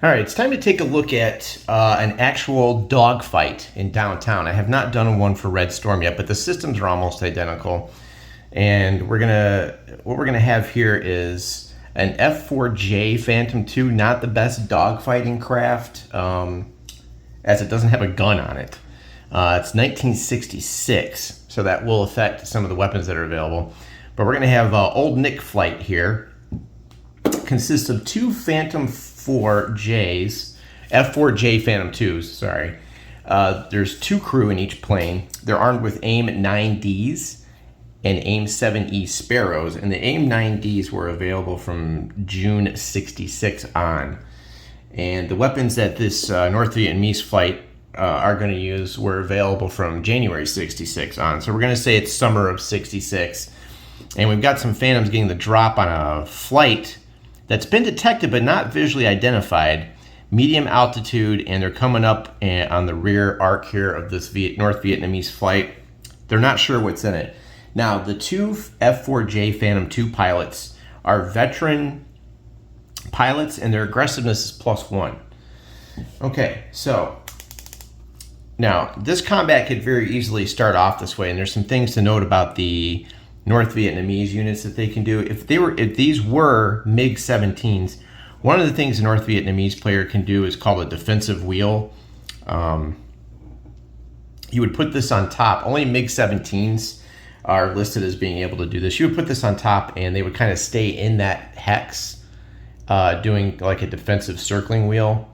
All right, it's time to take a look at an actual dogfight in downtown. I have not done one for Red Storm yet, but the systems are almost identical. And what we're gonna have here is an F4J Phantom II, not the best dogfighting craft, as it doesn't have a gun on it. It's 1966, so that will affect some of the weapons that are available. But we're gonna have Old Nick Flight here. Consists of two Phantom 4Js, F4J Phantom 2s, sorry. There's two crew in each plane. They're armed with AIM 9Ds and AIM 7E Sparrows, and the AIM 9Ds were available from June 66 on. And the weapons that this North Vietnamese flight are going to use were available from January 66 on. So we're going to say it's summer of 66. And we've got some Phantoms getting the drop on a flight that's been detected but not visually identified, medium altitude, and they're coming up on the rear arc here of this North Vietnamese flight. They're not sure what's in it. Now, the two F4J Phantom II pilots are veteran pilots, and their aggressiveness is +1. Okay, so now this combat could very easily start off this way, and there's some things to note about the North Vietnamese units that they can do. If these were MiG-17s, one of the things a North Vietnamese player can do is called a defensive wheel. You would put this on top. Only MiG-17s are listed as being able to do this. You would put this on top, and they would kind of stay in that hex, doing like a defensive circling wheel.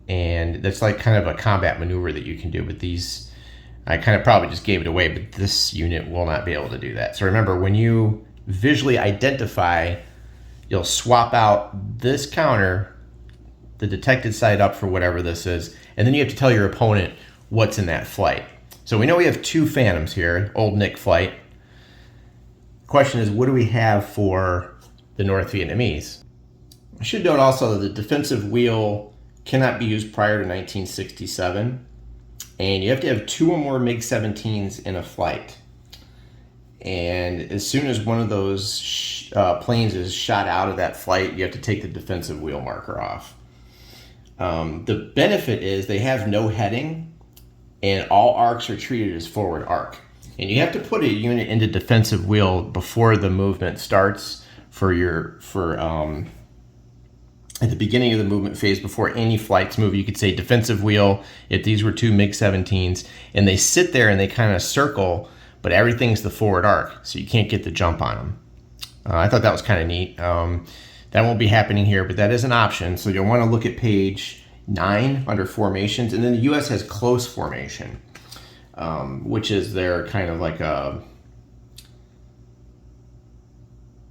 And that's like kind of a combat maneuver that you can do with these. I kind of probably just gave it away, but this unit will not be able to do that. So remember, when you visually identify, you'll swap out this counter, the detected side up for whatever this is, and then you have to tell your opponent what's in that flight. So we know we have two Phantoms here, Old Nick Flight. Question is, what do we have for the North Vietnamese? I should note also that the defensive wheel cannot be used prior to 1967. And you have to have two or more MiG-17s in a flight. And as soon as one of those planes is shot out of that flight, you have to take the defensive wheel marker off. The benefit is they have no heading, and all arcs are treated as forward arc. And you have to put a unit into defensive wheel before the movement starts at the beginning of the movement phase, before any flights move. You could say defensive wheel if these were two MiG-17s, and they sit there and they kind of circle, but everything's the forward arc, so you can't get the jump on them. I thought that was kind of neat. That won't be happening here, but that is an option. So you'll want to look at page 9 under formations, and then the US has close formation, which is their kind of like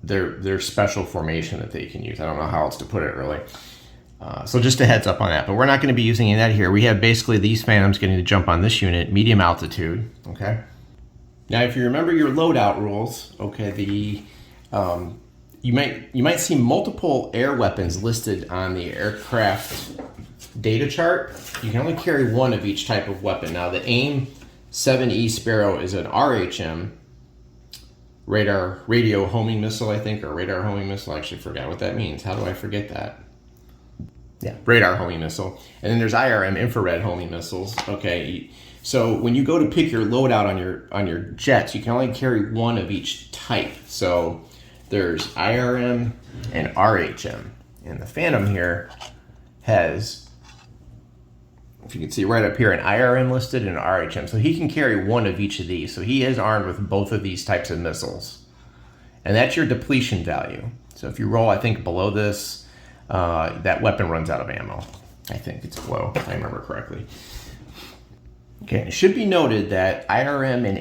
their special formation that they can use. I don't know how else to put it really. So just a heads up on that, but we're not going to be using any of that here. We have basically these Phantoms getting to jump on this unit, medium altitude, okay? Now, if you remember your loadout rules, okay, you might see multiple air weapons listed on the aircraft data chart. You can only carry one of each type of weapon. Now, the AIM 7E Sparrow is an RHM, radio homing missile, I think, or radar homing missile. I actually forgot what that means. How do I forget that? Yeah, radar homing missile. And then there's IRM, infrared homing missiles. Okay, so when you go to pick your loadout on your jets, you can only carry one of each type. So there's IRM and RHM, and the Phantom here has, if you can see right up here, an IRM listed and an RHM. So he can carry one of each of these. So he is armed with both of these types of missiles. And that's your depletion value. So if you roll, I think, below this, that weapon runs out of ammo. I think it's below, if I remember correctly. Okay, it should be noted that IRM and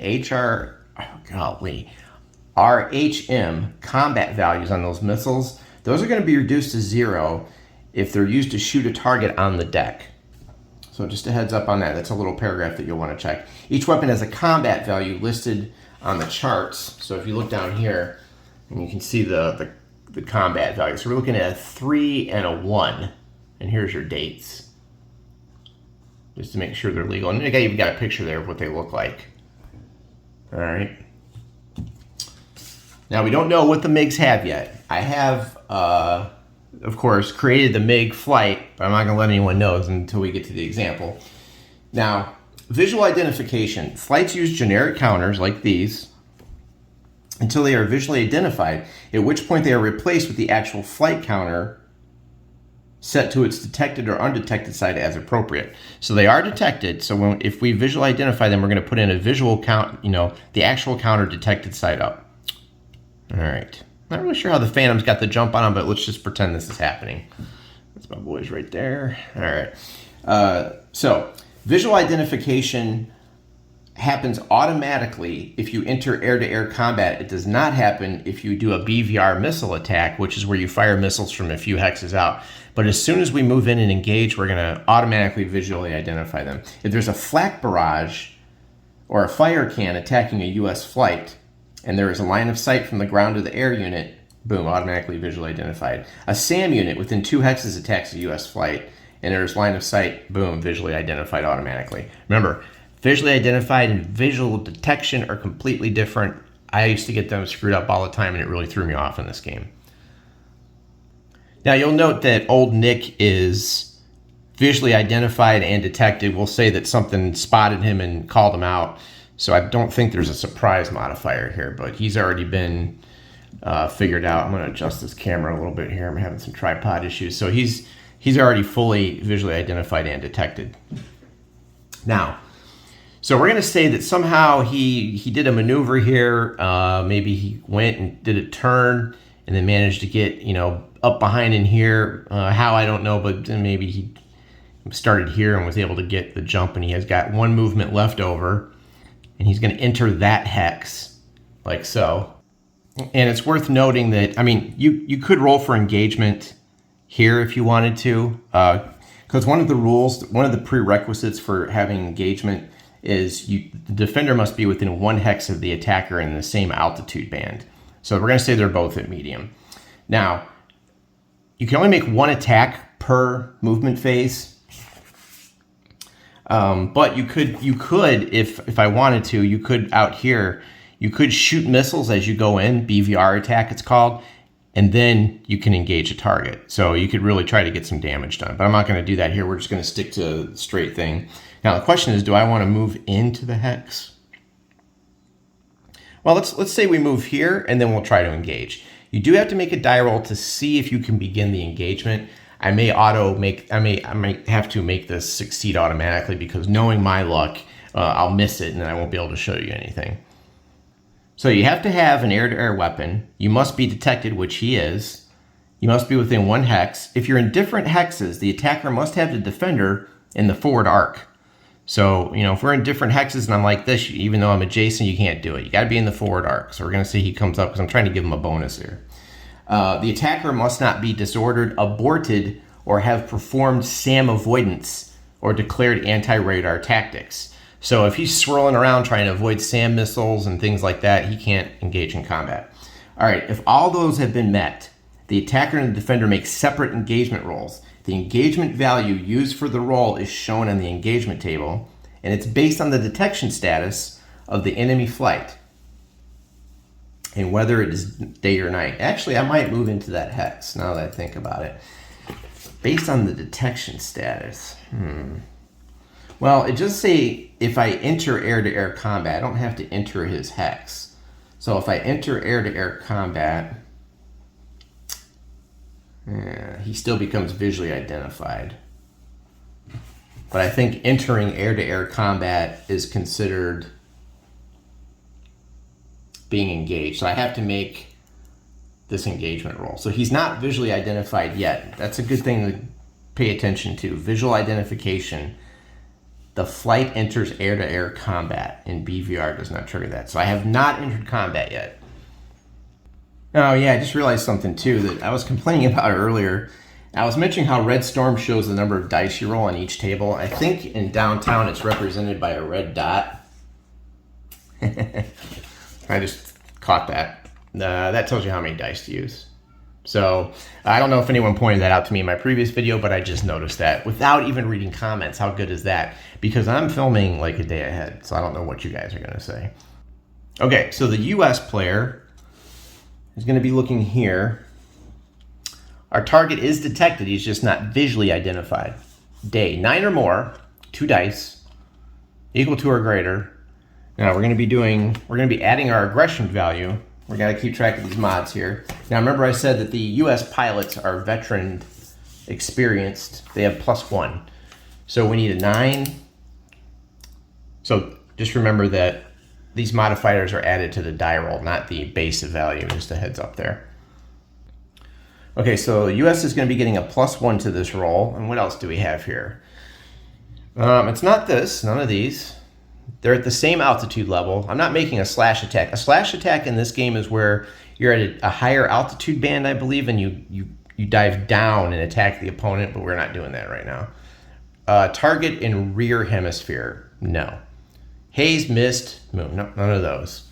RHM combat values on those missiles, those are going to be reduced to 0 if they're used to shoot a target on the deck. So just a heads up on that. That's a little paragraph that you'll want to check. Each weapon has a combat value listed on the charts. So if you look down here, and you can see the combat value. So we're looking at a 3 and a 1. And here's your dates, just to make sure they're legal. And again, you've got a picture there of what they look like. All right. Now, we don't know what the MiGs have yet. I have of course, created the MiG flight, but I'm not going to let anyone know until we get to the example. Now, visual identification. Flights use generic counters like these until they are visually identified, at which point they are replaced with the actual flight counter set to its detected or undetected side as appropriate. So they are detected, so if we visually identify them, we're going to put in a visual count, the actual counter detected side up. All right. Not really sure how the Phantom's got the jump on them, but let's just pretend this is happening. That's my boys right there. All right. So visual identification happens automatically if you enter air-to-air combat. It does not happen if you do a BVR missile attack, which is where you fire missiles from a few hexes out. But as soon as we move in and engage, we're going to automatically visually identify them. If there's a flak barrage or a fire can attacking a U.S. flight, and there is a line of sight from the ground to the air unit, boom, automatically visually identified. A SAM unit within 2 hexes attacks a U.S. flight, and there's line of sight, boom, visually identified automatically. Remember, visually identified and visual detection are completely different. I used to get them screwed up all the time, and it really threw me off in this game. Now, you'll note that old Nick is visually identified and detected. We'll say that something spotted him and called him out. So I don't think there's a surprise modifier here, but he's already been figured out. I'm going to adjust this camera a little bit here. I'm having some tripod issues. So he's already fully visually identified and detected. Now, so we're going to say that somehow he did a maneuver here. Maybe he went and did a turn and then managed to get, up behind in here. How, I don't know, but then maybe he started here and was able to get the jump, and he has got one movement left over, and he's going to enter that hex like so. And it's worth noting that, you could roll for engagement here if you wanted to, because one of the prerequisites for having engagement is the defender must be within 1 hex of the attacker in the same altitude band. So we're going to say they're both at medium. Now, you can only make 1 attack per movement phase, but you could, if I wanted to, you could out here, you could shoot missiles as you go in, BVR attack it's called, and then you can engage a target. So you could really try to get some damage done, but I'm not going to do that here. We're just going to stick to the straight thing. Now the question is, do I want to move into the hex? Well, let's say we move here, and then we'll try to engage. You do have to make a die roll to see if you can begin the engagement. I might have to make this succeed automatically, because knowing my luck, I'll miss it and then I won't be able to show you anything. So you have to have an air-to-air weapon. You must be detected, which he is. You must be within 1 hex. If you're in different hexes, the attacker must have the defender in the forward arc. So, if we're in different hexes and I'm like this, even though I'm adjacent, you can't do it. You got to be in the forward arc. So we're going to say he comes up, because I'm trying to give him a bonus here. The attacker must not be disordered, aborted, or have performed SAM avoidance or declared anti-radar tactics. So if he's swirling around trying to avoid SAM missiles and things like that, he can't engage in combat. All right, if all those have been met, the attacker and the defender make separate engagement rolls. The engagement value used for the roll is shown on the engagement table, and it's based on the detection status of the enemy flight and whether it is day or night. Actually, I might move into that hex now that I think about it. Based on the detection status. Well, it just say if I enter air-to-air combat, I don't have to enter his hex. So if I enter air-to-air combat, he still becomes visually identified. But I think entering air-to-air combat is considered being engaged. So I have to make this engagement roll. So he's not visually identified yet. That's a good thing to pay attention to. Visual identification. The flight enters air-to-air combat, and BVR does not trigger that. So I have not entered combat yet. Oh yeah, I just realized something too that I was complaining about earlier. I was mentioning how Red Storm shows the number of dice you roll on each table. I think in downtown it's represented by a red dot. I just caught that. That tells you how many dice to use. So I don't know if anyone pointed that out to me in my previous video, but I just noticed that without even reading comments. How good is that? Because I'm filming like a day ahead, so I don't know what you guys are going to say. Okay, so the US player is going to be looking here. Our target is detected. He's just not visually identified. Day, 9 or more, 2 dice, equal to or greater. Now we're going to be adding our aggression value. We're going to keep track of these mods here. Now remember I said that the US pilots are veteran experienced. They have +1. So we need a 9. So just remember that these modifiers are added to the die roll, not the base value, just a heads up there. Okay, so the US is going to be getting a +1 to this roll. And what else do we have here? It's not this, none of these. They're at the same altitude level. I'm not making a slash attack. A slash attack in this game is where you're at a higher altitude band, I believe, and you dive down and attack the opponent, but we're not doing that right now. Target in rear hemisphere, no. Haze, mist, moon, no, none of those.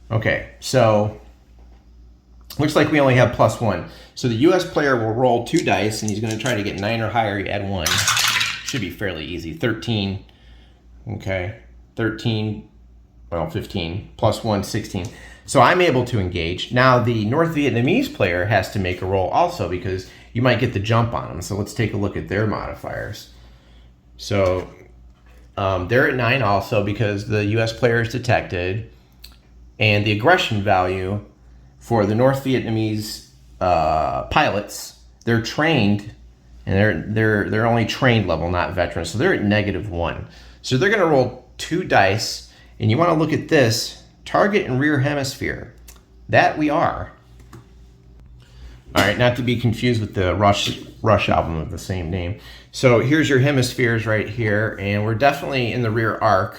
Okay, so looks like we only have +1. So the US player will roll 2 dice, and he's going to try to get 9 or higher. You add 1. Should be fairly easy. 13. Okay, 13. Well, 15 +1, 16. So I'm able to engage. Now the North Vietnamese player has to make a roll also because you might get the jump on them. So let's take a look at their modifiers. So they're at 9 also because the US player is detected, and the aggression value for the North Vietnamese pilots, they're trained, and they're only trained level, not veterans, so they're at -1. So they're going to roll 2 dice, and you want to look at this target in rear hemisphere. That we are. All right, not to be confused with the Rush album of the same name. So here's your hemispheres right here, and we're definitely in the rear arc.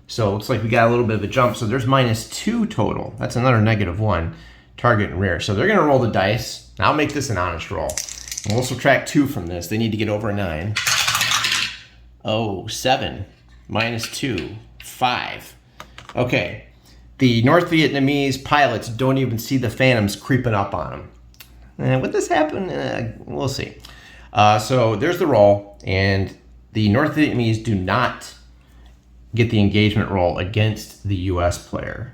So it looks like we got a little bit of a jump. So there's -2 total. That's another -1. Target and rear. So they're going to roll the dice. Now I'll make this an honest roll. And we'll subtract 2 from this. They need to get over a 9. Oh, 7. -2. 5. Okay. The North Vietnamese pilots don't even see the phantoms creeping up on them. And would this happen? We'll see. So there's the roll. And the North Vietnamese do not get the engagement roll against the US player.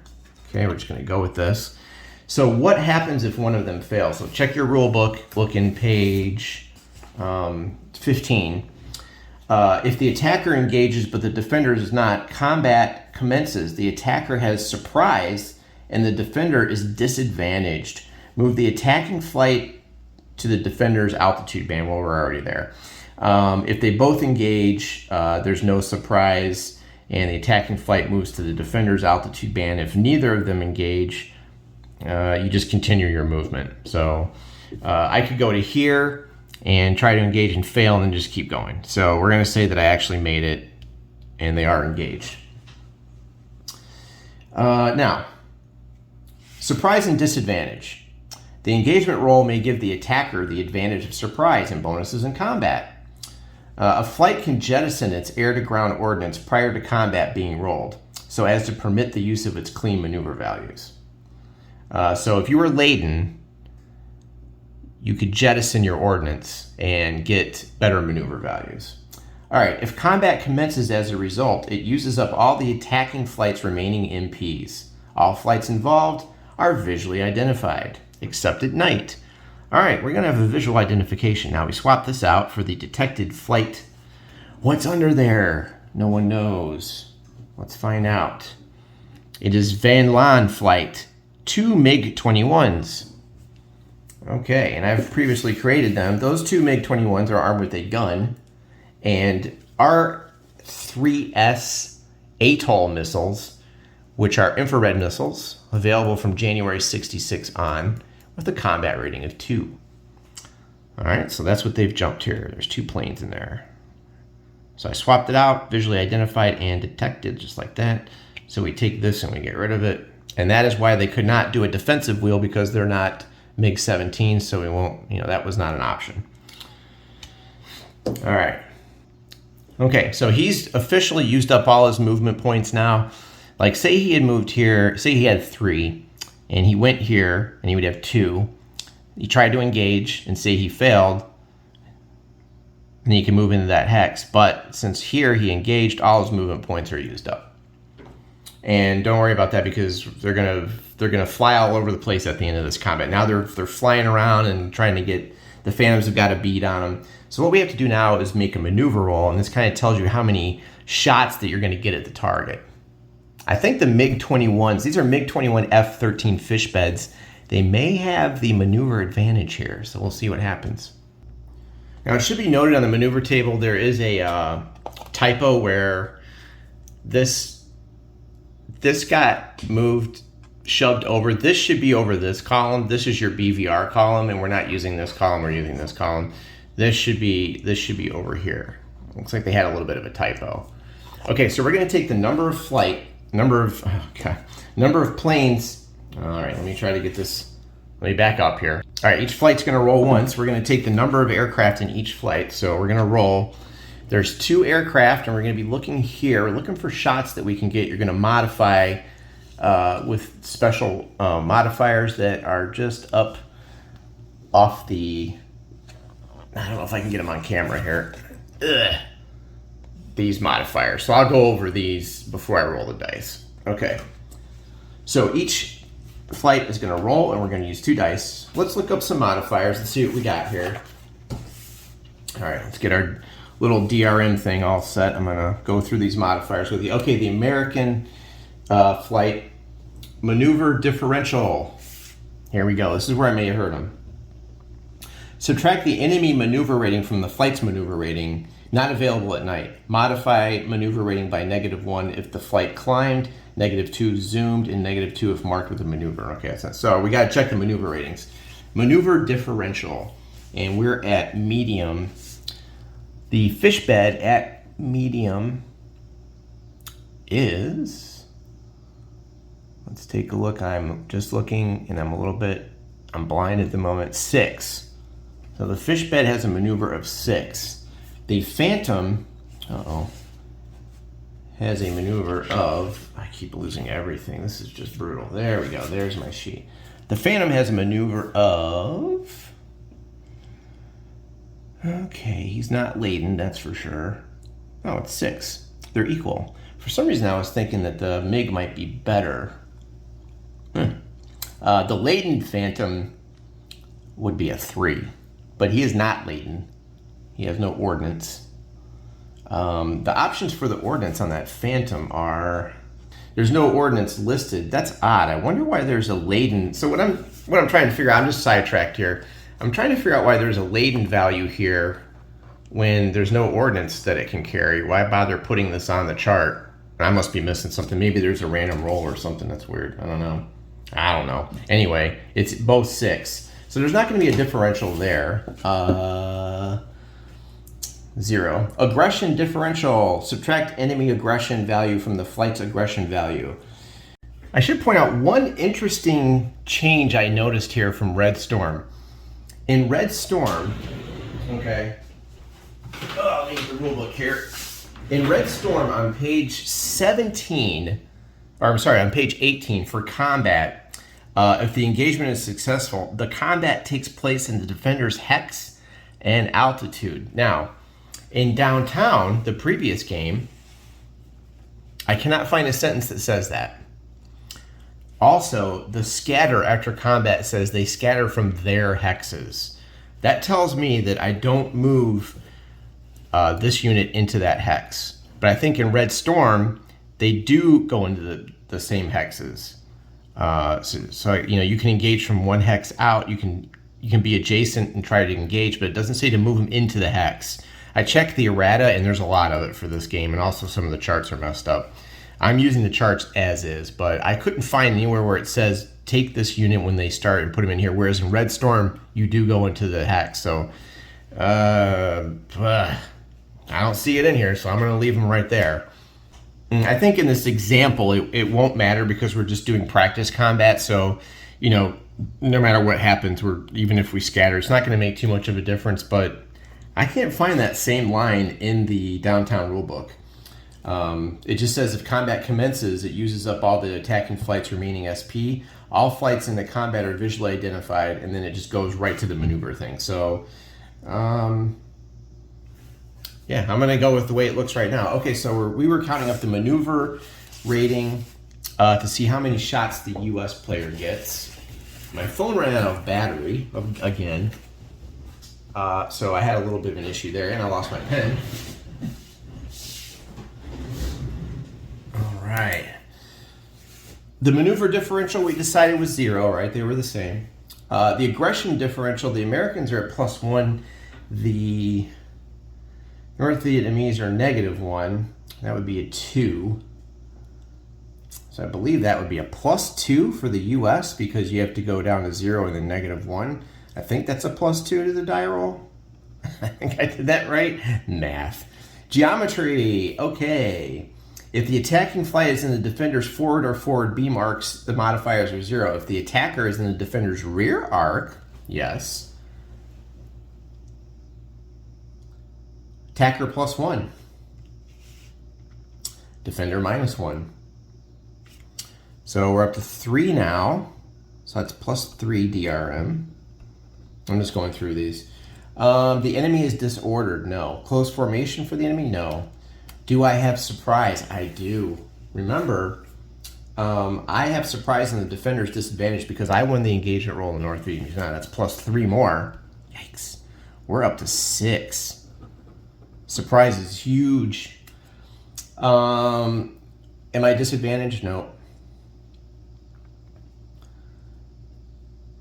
Okay, we're just going to go with this. So what happens if one of them fails? So check your rule book, look in page 15. If the attacker engages but the defender does not, combat commences. The attacker has surprise and the defender is disadvantaged. Move the attacking flight to the defender's altitude band. Well, we're already there. If they both engage, there's no surprise, and the attacking flight moves to the defender's altitude band. If neither of them engage, you just continue your movement. So I could go to here and try to engage and fail and then just keep going. So we're going to say that I actually made it and they are engaged. Now, surprise and disadvantage. The engagement roll may give the attacker the advantage of surprise and bonuses in combat. A flight can jettison its air-to-ground ordnance prior to combat being rolled, so as to permit the use of its clean maneuver values. So if you were laden, you could jettison your ordnance and get better maneuver values. All right, if combat commences as a result, it uses up all the attacking flight's remaining MPs. All flights involved are visually identified, except at night. All right, we're going to have a visual identification. Now we swap this out for the detected flight. What's under there? No one knows. Let's find out. It is Van Lan flight. 2 MiG-21s. Okay, and I've previously created them. Those 2 MiG-21s are armed with a gun, and R-3S Atoll missiles, which are infrared missiles, available from January 66 on, with a combat rating of 2. All right, so that's what they've jumped here. There's 2 planes in there. So I swapped it out, visually identified and detected, just like that. So we take this and we get rid of it. And that is why they could not do a defensive wheel, because they're not MiG-17, so we won't, that was not an option. All right. Okay, so he's officially used up all his movement points now. Like, say he had moved here, say he had 3, and he went here, and he would have 2. He tried to engage, and say he failed, and he can move into that hex. But since here he engaged, all his movement points are used up. And don't worry about that, because they're gonna fly all over the place at the end of this combat. Now they're flying around and trying to get The Phantoms have got a bead on them. So what we have to do now is make a maneuver roll, and this kind of tells you how many shots that you're going to get at the target. I think the MiG-21s, these are MiG-21 F-13 fish beds. They may have the maneuver advantage here, so we'll see what happens. Now, it should be noted on the maneuver table, there is a typo where this got moved, shoved over. This should be over this column. This is your BVR column, and we're not using this column, we're using this column. This should be over here. Looks like they had a little bit of a typo. Okay, so we're gonna take the number of planes. All right, let me try to get this, let me back up here. All right, each flight's gonna roll once. We're gonna take the number of aircraft in each flight. So we're gonna roll, there's 2 aircraft, and we're gonna be looking here, we're looking for shots that we can get. You're gonna modify with special modifiers that are just up off the, I don't know if I can get them on camera here. These modifiers. So I'll go over these before I roll the dice. Okay. So each flight is going to roll, and we're going to use 2 dice. Let's look up some modifiers and see what we got here. All right, let's get our little DRM thing all set. I'm going to go through these modifiers with you. Okay, the American flight maneuver differential. Here we go. This is where I may have heard them. Subtract the enemy maneuver rating from the flight's maneuver rating. Not available at night. Modify maneuver rating by -1 if the flight climbed, -2 zoomed, and -2 if marked with a maneuver. Okay, so we got to check the maneuver ratings. Maneuver differential, and we're at medium. The fish bed at medium is, let's take a look. I'm just looking, and I'm blind at the moment, 6. So the fish bed has a maneuver of 6. The Phantom, has a maneuver of, I keep losing everything. This is just brutal. There we go. There's my sheet. The Phantom has a maneuver of, okay, he's not laden, that's for sure. Oh, it's 6. They're equal. For some reason, I was thinking that the MiG might be better. The laden Phantom would be a 3, but he is not laden. He has no ordnance. The options for the ordnance on that Phantom are, there's no ordnance listed. That's odd. I wonder why there's a laden. So what I'm trying to figure out, I'm just sidetracked here. I'm trying to figure out why there's a laden value here when there's no ordnance that it can carry. Why bother putting this on the chart? I must be missing something. Maybe there's a random roll or something that's weird. I don't know. Anyway, it's both 6. So there's not going to be a differential there. 0. Aggression differential. Subtract enemy aggression value from the flight's aggression value. I should point out one interesting change I noticed here from Red Storm. In Red Storm, okay, let me get the rule book here. In Red Storm on page 17, or I'm sorry, on page 18 for combat, if the engagement is successful, the combat takes place in the defender's hex and altitude. Now, in Downtown, the previous game, I cannot find a sentence that says that. Also, the scatter after combat says they scatter from their hexes. That tells me that I don't move this unit into that hex. But I think in Red Storm, they do go into the same hexes. So you can engage from one hex out. You can be adjacent and try to engage, but it doesn't say to move them into the hex. I checked the errata, and there's a lot of it for this game, and also some of the charts are messed up. I'm using the charts as is, but I couldn't find anywhere where it says take this unit when they start and put them in here, whereas in Red Storm, you do go into the hex. So I don't see it in here, so I'm going to leave them right there. I think in this example, it won't matter because we're just doing practice combat, so, no matter what happens, even if we scatter, it's not going to make too much of a difference, but I can't find that same line in the Downtown rulebook. It just says if combat commences, it uses up all the attacking flight's remaining SP. All flights in the combat are visually identified, and then it just goes right to the maneuver thing. So, yeah, I'm going to go with the way it looks right now. Okay, so we were counting up the maneuver rating to see how many shots the U.S. player gets. My phone ran out of battery again. So I had a little bit of an issue there, and I lost my pen. All right. The maneuver differential we decided was 0, right? They were the same. The aggression differential, the Americans are at +1. The North Vietnamese are -1. That would be a 2. So I believe that would be a +2 for the US because you have to go down to 0 and then -1. I think that's a +2 to the die roll. I think I did that right. Math. Geometry. Okay. If the attacking flight is in the defender's forward or forward B marks, the modifiers are 0. If the attacker is in the defender's rear arc, yes. Attacker +1. Defender -1. So we're up to 3 now. So that's +3 DRM. I'm just going through these. The enemy is disordered. No. Close formation for the enemy? No. Do I have surprise? I do. Remember, I have surprise in the defender's disadvantage because I won the engagement roll in North Vietnamese. Now that's +3 more. Yikes. We're up to 6. Surprise is huge. Am I disadvantaged? No.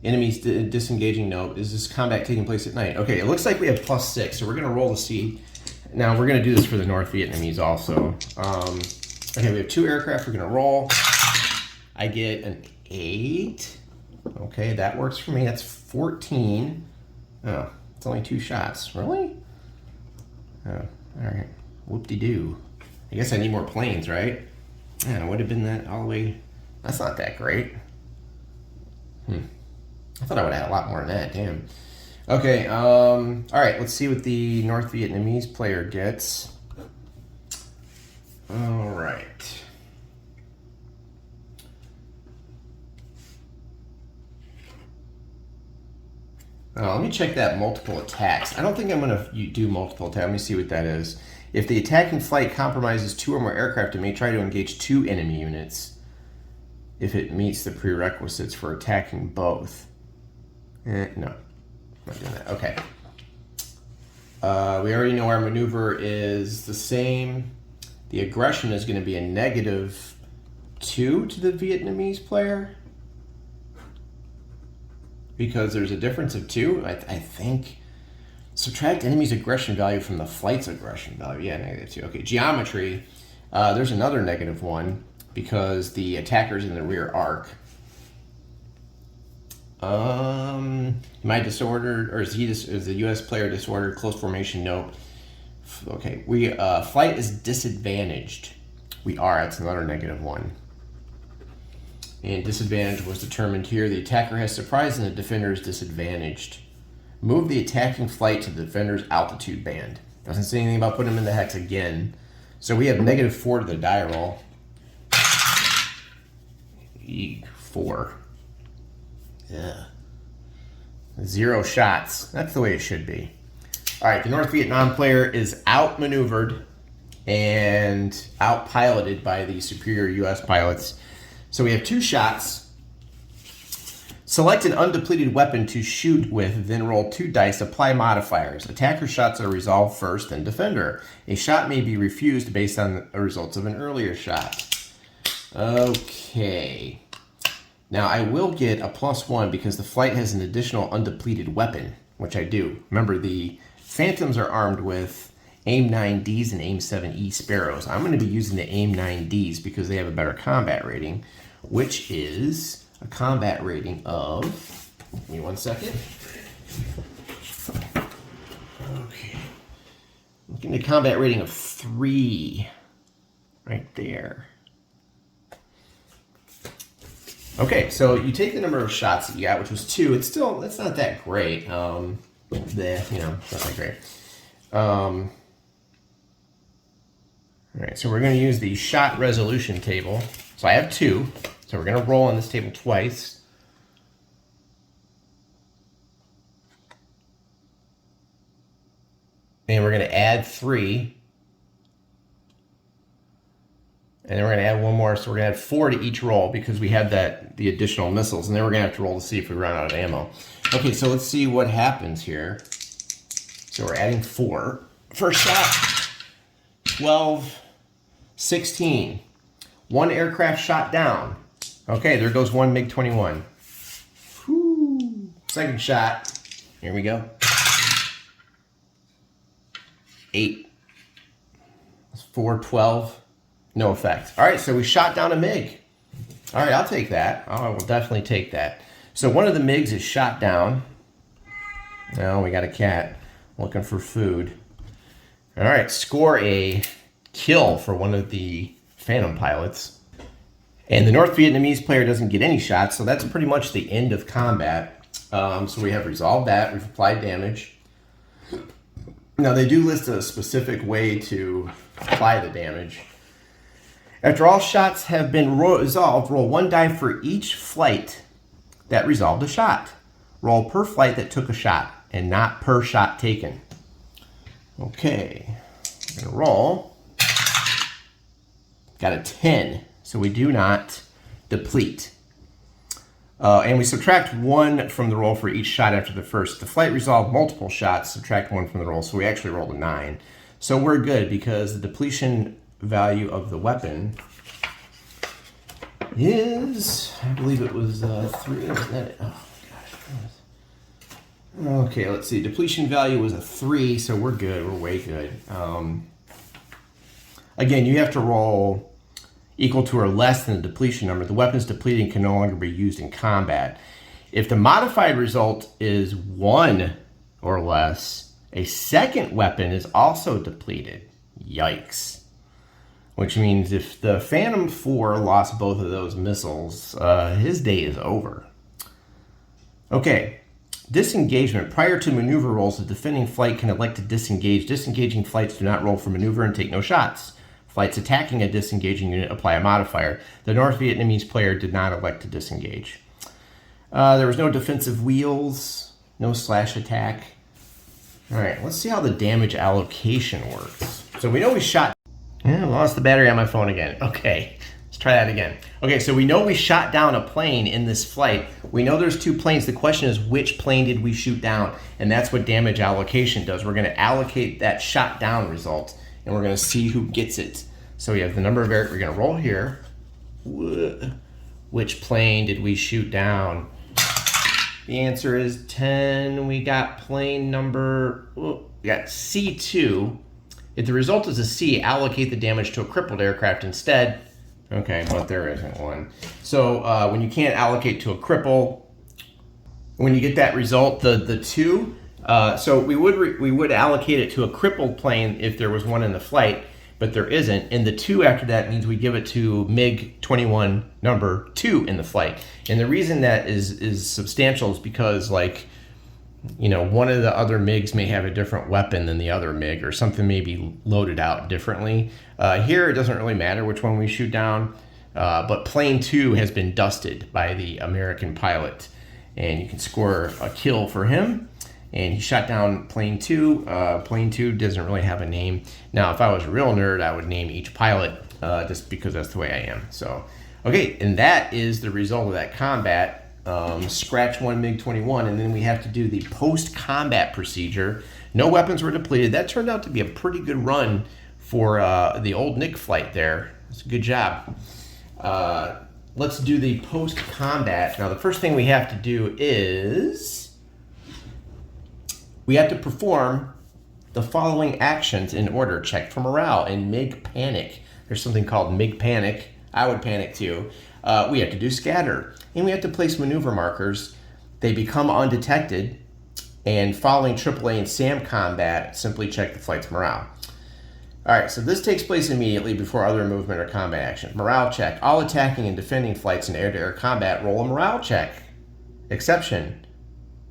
Enemies disengaging? No. Is this combat taking place at night? Okay, it looks like we have +6, so we're going to roll to see. Now, we're going to do this for the North Vietnamese also. Okay, we have 2 aircraft. We're going to roll. I get an 8. Okay, that works for me. That's 14. Oh, it's only 2 shots. Really? Oh, all right. Whoop-de-doo. I guess I need more planes, right? Yeah, it would have been that all the way. That's not that great. I thought I would have had a lot more than that. Damn. Okay, all right, let's see what the North Vietnamese player gets. All right. Let me check that multiple attacks. I don't think I'm going to do multiple attacks. Let me see what that is. If the attacking flight compromises 2 or more aircraft, it may try to engage 2 enemy units if it meets the prerequisites for attacking both. No. Not doing that. Okay. We already know our maneuver is the same. The aggression is going to be a -2 to the Vietnamese player because there's a difference of 2. I think. Subtract enemy's aggression value from the flight's aggression value. Yeah, -2. Okay. Geometry. There's another -1 because the attacker's in the rear arc. Am I disordered, or is the U.S. player disordered? Close formation? No. Okay, flight is disadvantaged. We are. That's another -1. And disadvantage was determined here. The attacker has surprise and the defender is disadvantaged. Move the attacking flight to the defender's altitude band. Doesn't say anything about putting him in the hex again. So we have -4 to the die roll. 4. Yeah. 0 shots. That's the way it should be. All right, the North Vietnam player is outmaneuvered and outpiloted by the superior U.S. pilots. So we have 2 shots. Select an undepleted weapon to shoot with, then roll 2 dice, apply modifiers. Attacker shots are resolved first, then defender. A shot may be refused based on the results of an earlier shot. Okay. Now, I will get a +1 because the flight has an additional undepleted weapon, which I do. Remember, the Phantoms are armed with AIM-9Ds and AIM-7E Sparrows. I'm going to be using the AIM-9Ds because they have a better combat rating, which is a combat rating of... Give me 1 second. Okay. Looking at a combat rating of 3. Right there. Okay, so you take the number of shots that you got, which was 2. It's not that great. It's not that great. All right, so we're going to use the shot resolution table. So I have 2. So we're going to roll on this table twice. And we're going to add 3. And then we're going to add 1 more, so we're going to add 4 to each roll because we had the additional missiles. And then we're going to have to roll to see if we run out of ammo. Okay, so let's see what happens here. So we're adding 4. First shot, 12, 16. 1 aircraft shot down. Okay, there goes 1 MiG-21. Whew. Second shot, here we go. 8. 4, 12. No effect. All right, so we shot down a MiG. All right, I'll take that. I will definitely take that. So one of the MiGs is shot down. Now we got a cat looking for food. All right, score a kill for one of the Phantom pilots. And the North Vietnamese player doesn't get any shots, so that's pretty much the end of combat. So we have resolved that. We've applied damage. Now, they do list a specific way to apply the damage. After all shots have been resolved, roll 1 die for each flight that resolved a shot. Roll per flight that took a shot, and not per shot taken. Okay, I'm gonna roll. Got a 10, so we do not deplete. And we subtract 1 from the roll for each shot after the first. The flight resolved multiple shots, subtract 1 from the roll, so we actually rolled a 9. So we're good because the depletion value of the weapon is, I believe it was 3. Was that it? Oh gosh. Okay, let's see. Depletion value was a 3, so we're good. We're way good. Again, you have to roll equal to or less than the depletion number. The weapons depleting can no longer be used in combat. If the modified result is 1 or less, a second weapon is also depleted. Yikes. Which means if the Phantom 4 lost both of those missiles, his day is over. Okay, disengagement. Prior to maneuver rolls, the defending flight can elect to disengage. Disengaging flights do not roll for maneuver and take no shots. Flights attacking a disengaging unit apply a modifier. The North Vietnamese player did not elect to disengage. There was no defensive wheels, no slash attack. All right, let's see how the damage allocation works. So we know we shot... Yeah, I lost the battery on my phone again. Okay, let's try that again. Okay, so we know we shot down a plane in this flight. We know there's 2 planes. The question is, which plane did we shoot down? And that's what damage allocation does. We're going to allocate that shot down result, and we're going to see who gets it. So we have the number of air. We're going to roll here. Which plane did we shoot down? The answer is 10. We got plane number, we got C2. If the result is a C, allocate the damage to a crippled aircraft instead. Okay, but there isn't one. So when you can't allocate to a cripple, when you get that result, the 2, so we would allocate it to a crippled plane if there was one in the flight, but there isn't. And the 2 after that means we give it to MiG-21 number 2 in the flight. And the reason that is substantial is because, like, you know, one of the other MiGs may have a different weapon than the other MiG, or something may be loaded out differently. Here, it doesn't really matter which one we shoot down, but plane 2 has been dusted by the American pilot, and you can score a kill for him. And he shot down plane 2. Plane 2 doesn't really have a name. Now, if I was a real nerd, I would name each pilot just because that's the way I am. So, okay, and that is the result of that combat. Scratch 1 MiG-21, and then we have to do the post-combat procedure. No weapons were depleted. That turned out to be a pretty good run for the old Nick flight there. That's a good job. Let's do the post-combat. Now, the first thing we have to do is we have to perform the following actions in order. Check for morale and MiG panic. There's something called MiG panic. I would panic too. We have to do scatter, and we have to place maneuver markers. They become undetected, and following AAA and SAM combat, simply check the flight's morale. All right, so this takes place immediately before other movement or combat action. Morale check. All attacking and defending flights in air-to-air combat roll a morale check. Exception.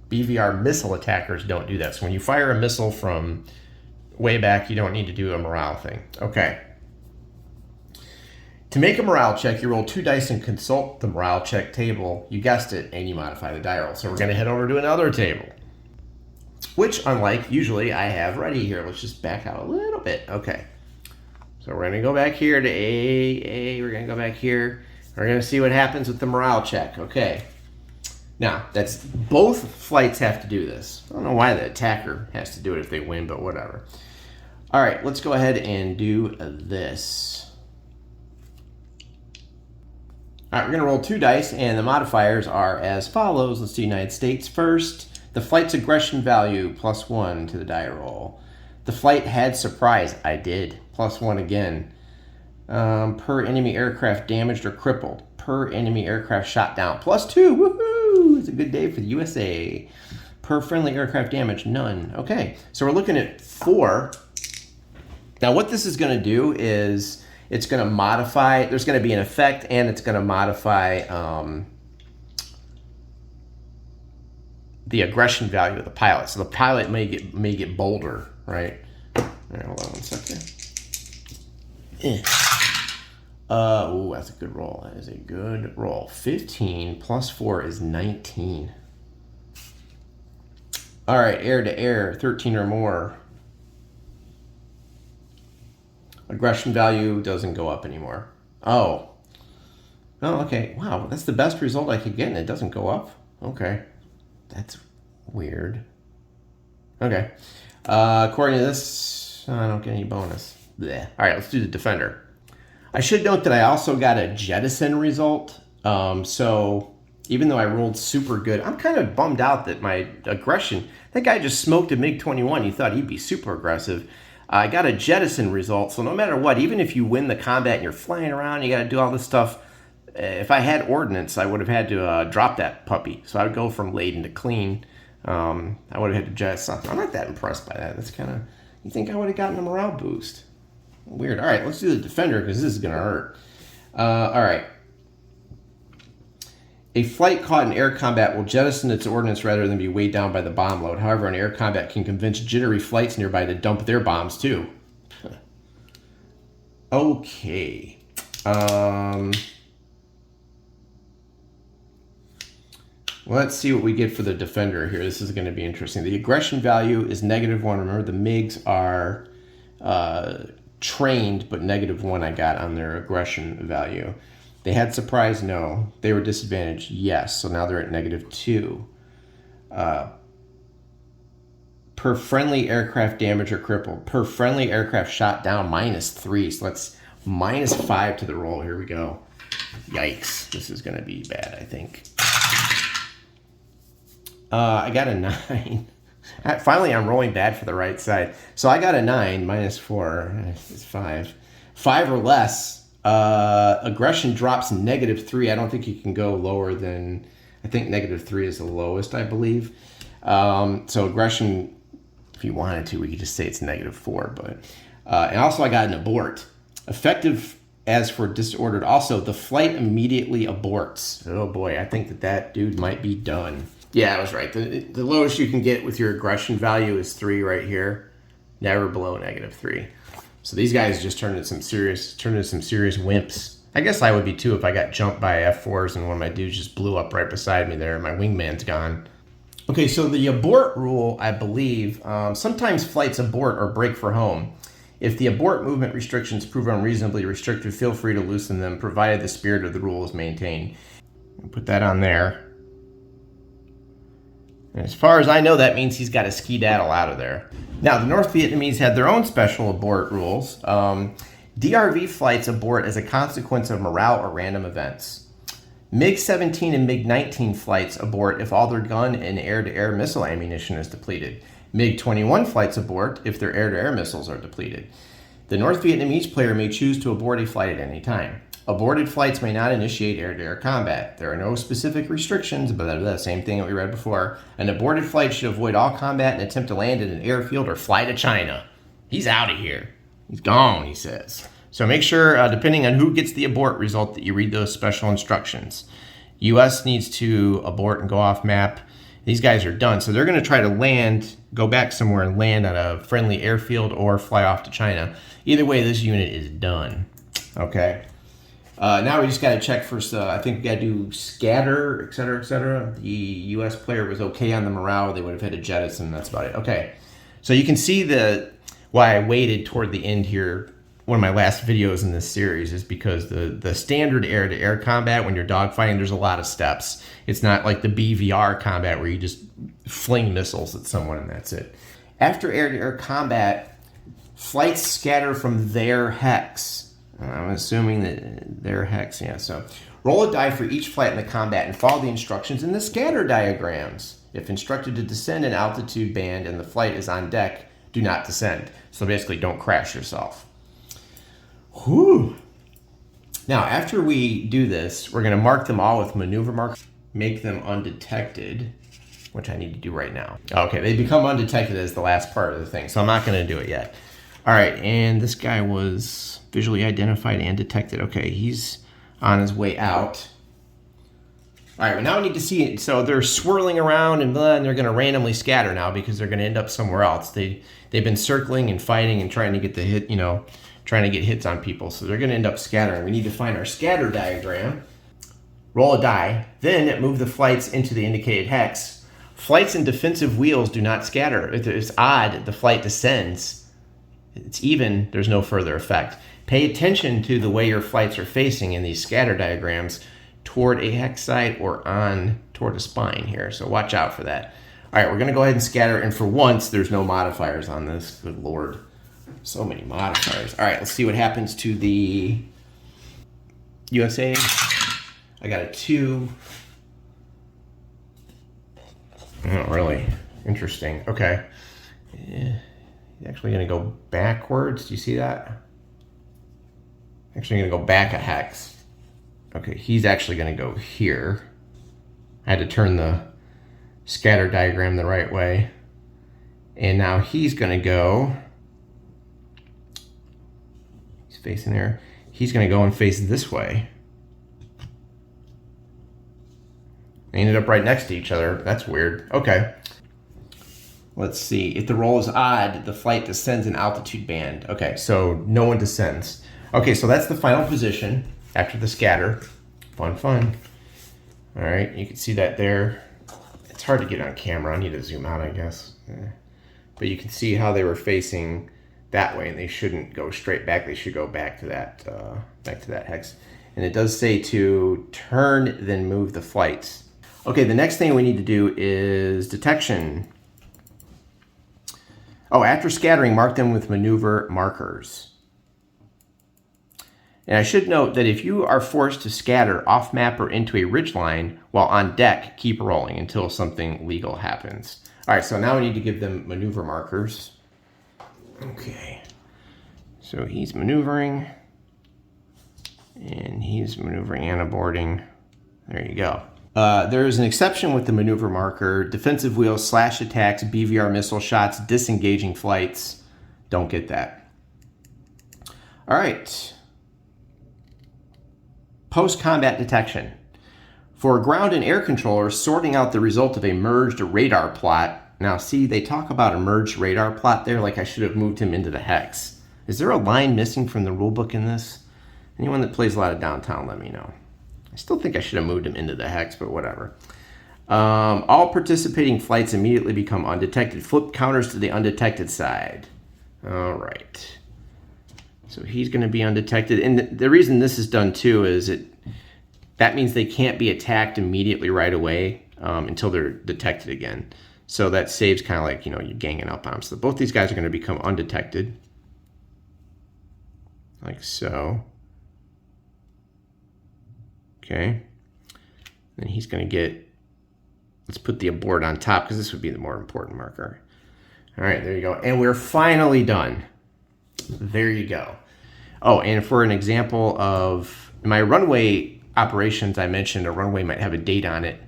BVR missile attackers don't do that. So when you fire a missile from way back, you don't need to do a morale thing. Okay. To make a morale check, you roll 2 dice and consult the morale check table. You guessed it, and you modify the die roll. So we're going to head over to another table, which, unlike usually, I have ready here. Let's just back out a little bit. Okay. So we're going to go back here to A. We're going to go back here. We're going to see what happens with the morale check. Okay. Now, that's both flights have to do this. I don't know why the attacker has to do it if they win, but whatever. All right, let's go ahead and do this. All right, we're going to roll 2 dice, and the modifiers are as follows. Let's do United States first. The flight's aggression value, +1 to the die roll. The flight had surprise. I did. +1 again. Per enemy aircraft damaged or crippled. Per enemy aircraft shot down. +2. Woohoo! It's a good day for the USA. Per friendly aircraft damage, none. Okay, so we're looking at 4. Now what this is going to do is it's going to modify, there's going to be an effect, and it's going to modify the aggression value of the pilot. So the pilot may get bolder, right? All right, hold on one second. Oh, that's a good roll. That is a good roll. 15 + 4 is 19. All right, air to air, 13 or more. Aggression value doesn't go up anymore. Oh, okay. Wow, that's the best result I could get, and it doesn't go up? Okay. That's weird. Okay. According to this, I don't get any bonus. Blech. All right, let's do the defender. I should note that I also got a jettison result. So even though I rolled super good, I'm kind of bummed out that my aggression, that guy just smoked a MiG-21. He thought he'd be super aggressive. I got a jettison result, so no matter what, even if you win the combat and you're flying around, you got to do all this stuff. If I had ordnance, I would have had to drop that puppy. So I would go from laden to clean. I would have had to jettison. I'm not that impressed by that. That's kind of, you think I would have gotten a morale boost. Weird. All right, let's do the defender because this is going to hurt. All right. A flight caught in air combat will jettison its ordnance rather than be weighed down by the bomb load. However, an air combat can convince jittery flights nearby to dump their bombs too. Okay. Let's see what we get for the defender here. This is going to be interesting. The aggression value is -1. Remember, the MiGs are trained, but -1 I got on their aggression value. They had surprise, no. They were disadvantaged, yes. So now they're at -2. Per friendly aircraft damage or crippled. Per friendly aircraft shot down, -3. So that's -5 to the roll. Here we go. Yikes. This is going to be bad, I think. I got a 9. Finally, I'm rolling bad for the right side. So I got a 9, -4. It's 5. 5 or less. Aggression drops -3. I don't think you can go lower than, I think -3 is the lowest, I believe. So aggression, if you wanted to, we could just say it's -4. But and also I got an abort. Effective as for disordered. Also, the flight immediately aborts. Oh boy, I think that dude might be done. Yeah, I was right. The lowest you can get with your aggression value is 3 right here. Never below -3. So these guys just turned into some serious wimps. I guess I would be too if I got jumped by F4s and one of my dudes just blew up right beside me there. My wingman's gone. Okay, so the abort rule, I believe, sometimes flights abort or break for home. If the abort movement restrictions prove unreasonably restrictive, feel free to loosen them, provided the spirit of the rule is maintained. I'll put that on there. And as far as I know, that means he's got to skedaddle out of there. Now, the North Vietnamese had their own special abort rules. DRV flights abort as a consequence of morale or random events. MiG-17 and MiG-19 flights abort if all their gun and air-to-air missile ammunition is depleted. MiG-21 flights abort if their air-to-air missiles are depleted. The North Vietnamese player may choose to abort a flight at any time. Aborted flights may not initiate air-to-air combat. There are no specific restrictions, but the same thing that we read before. An aborted flight should avoid all combat and attempt to land in an airfield or fly to China. He's out of here. He's gone, he says. So make sure, depending on who gets the abort result, that you read those special instructions. U.S. needs to abort and go off map. These guys are done. So they're going to try to land, go back somewhere and land on a friendly airfield or fly off to China. Either way, this unit is done. Okay. Now we just got to check first. I think we got to do scatter, et cetera, et cetera. The U.S. player was okay on the morale. They would have had a jettison. That's about it. Okay. So you can see why I waited toward the end here one of my last videos in this series, is because the standard air-to-air combat, when you're dogfighting, there's a lot of steps. It's not like the BVR combat where you just fling missiles at someone and that's it. After air-to-air combat, flights scatter from their hex. I'm assuming that their hex, yeah. So roll a die for each flight in the combat and follow the instructions in the scatter diagrams. If instructed to descend an altitude band and the flight is on deck, do not descend. So basically, don't crash yourself. Whew. Now, after we do this, we're going to mark them all with maneuver marks, make them undetected, which I need to do right now. Okay, they become undetected as the last part of the thing, so I'm not going to do it yet. All right, and this guy was visually identified and detected. Okay, he's on his way out. All right, well, now we need to see it. So they're swirling around and they're going to randomly scatter now because they're going to end up somewhere else. They've been circling and fighting and trying to get the hit, trying to get hits on people. So they're going to end up scattering. We need to find our scatter diagram, roll a die, then move the flights into the indicated hex. Flights in defensive wheels do not scatter. If it's odd, the flight descends. It's even, there's no further effect. Pay attention to the way your flights are facing in these scatter diagrams, toward a hex site or on toward a spine here. So watch out for that. All right, we're going to go ahead and scatter. And for once, there's no modifiers on this. Good Lord. So many modifiers. All right, let's see what happens to the USA. I got a 2. Oh, really? Interesting. Okay. Yeah. Actually going to go backwards. Do you see that? Actually going to go back a hex. Okay, he's actually going to go here. I had to turn the scatter diagram the right way. And now he's going to go, he's facing there. He's going to go and face this way. They ended up right next to each other. That's weird. Okay. Let's see. If the roll is odd, the flight descends an altitude band. Okay, so no one descends. Okay, so that's the final position after the scatter. Fun. All right, you can see that there. It's hard to get on camera. I need to zoom out, I guess. But you can see how they were facing that way, and they shouldn't go straight back. They should go back to that hex. And it does say to turn, then move the flights. Okay, the next thing we need to do is detection. Oh, after scattering, mark them with maneuver markers. And I should note that if you are forced to scatter off map or into a ridgeline while on deck, keep rolling until something legal happens. All right, so now we need to give them maneuver markers. Okay, so he's maneuvering, and he's maneuvering and aborting. There you go. There is an exception with the maneuver marker: defensive wheels, slash attacks, BVR missile shots, disengaging flights. Don't get that. All right. Post-combat detection. For ground and air controllers, sorting out the result of a merged radar plot. Now see, they talk about a merged radar plot there, like I should have moved him into the hex. Is there a line missing from the rulebook in this? Anyone that plays a lot of downtown, let me know. I still think I should have moved him into the hex, but whatever. All participating flights immediately become undetected. Flip counters to the undetected side. All right. So he's going to be undetected. And the reason this is done too is that means they can't be attacked immediately right away until they're detected again. So that saves kind of like, you're ganging up on them. So both these guys are going to become undetected. Like so. Okay. Then he's going to get, let's put the abort on top because this would be the more important marker. All right, there you go. And we're finally done. There you go. Oh, and for an example of my runway operations, I mentioned a runway might have a date on it.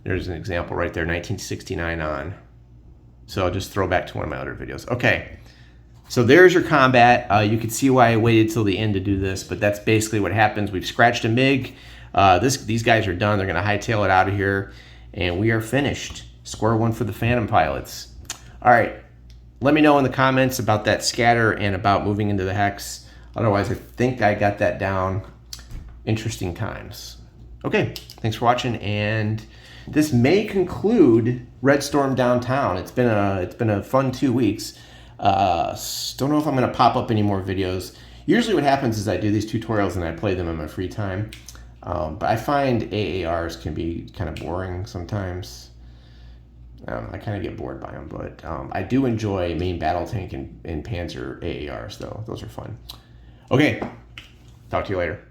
There's an example right there, 1969 on. So I'll just throw back to one of my other videos. Okay, so there's your combat. You can see why I waited till the end to do this, but that's basically what happens. We've scratched a MiG. These guys are done. They're going to hightail it out of here, and we are finished. Score one for the Phantom pilots. All right. Let me know in the comments about that scatter and about moving into the hex. Otherwise, I think I got that down. Interesting times. Okay, thanks for watching, and this may conclude Red Storm Downtown. It's been a fun 2 weeks. Don't know if I'm going to pop up any more videos. Usually what happens is I do these tutorials and I play them in my free time. But I find AARs can be kind of boring sometimes. I kind of get bored by them, but I do enjoy main battle tank and Panzer AARs, though. Those are fun. Okay, talk to you later.